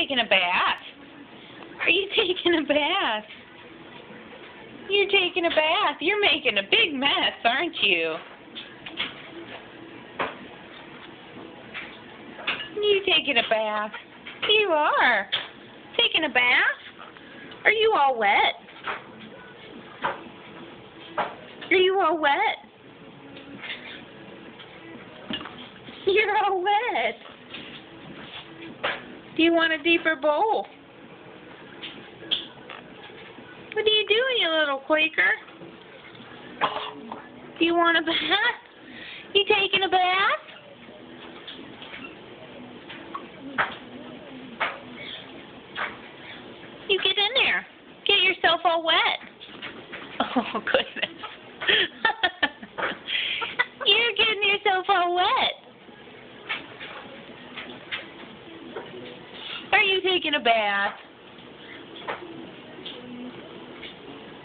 taking a bath? Are you taking a bath? You're taking a bath. You're making a big mess, aren't you? You taking a bath? You are. Taking a bath? Are you all wet? Are you all wet? You're all wet. Do you want a deeper bowl? What are you doing, you little Quaker? Do you want a bath? You taking a bath? You get in there. Get yourself all wet. Oh, goodness. You're getting yourself all wet. Are you taking a bath?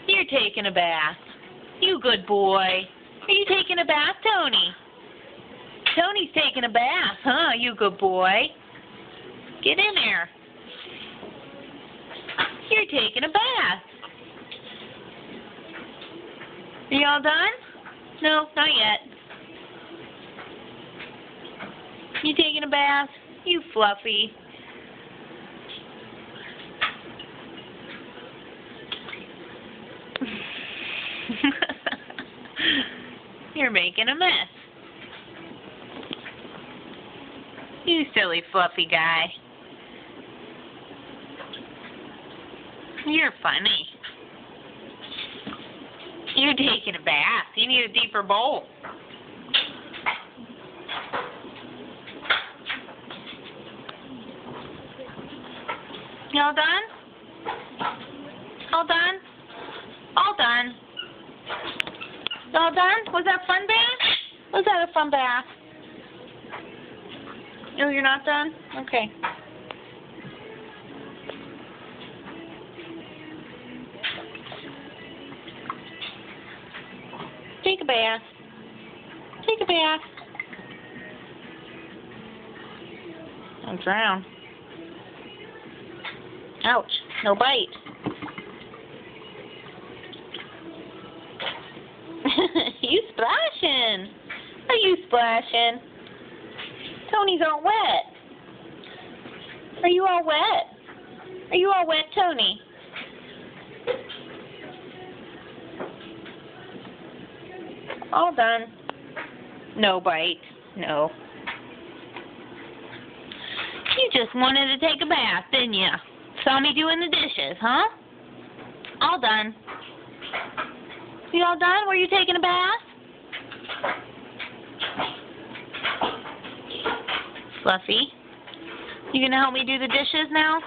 You're taking a bath. You good boy. Are you taking a bath, Tony? Tony's taking a bath, huh? You good boy. Get in there. You're taking a bath. Are you all done? No, not yet. You taking a bath? You fluffy. You're making a mess. You silly fluffy guy. You're funny. You're taking a bath. You need a deeper bowl. You all done? All done? All done. All done? Was that fun bath? Was that a fun bath? No, you're not done? Okay. Take a bath. Take a bath. Don't drown. Ouch. No bite. You splashing. Are you splashing? Tony's all wet. Are you all wet? Are you all wet, Tony? All done. No bite. No. You just wanted to take a bath, didn't you? Saw me doing the dishes, huh? All done. You all done? Were you taking a bath? Fluffy, you gonna help me do the dishes now?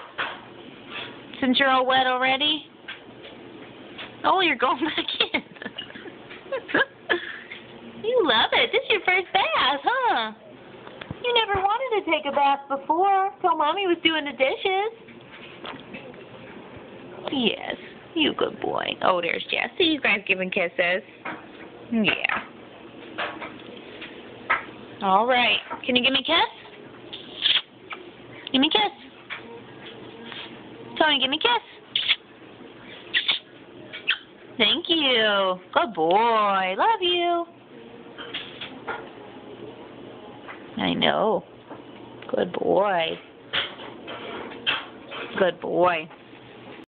Since you're all wet already? Oh, you're going back in. You love it. This is your first bath, huh? You never wanted to take a bath before, till Mommy was doing the dishes. Yes, you good boy. Oh, there's Jess. See you guys giving kisses. Yeah. All right. Can you give me a kiss? Give me a kiss. Tony, give me a kiss. Thank you. Good boy. Love you. I know. Good boy. Good boy.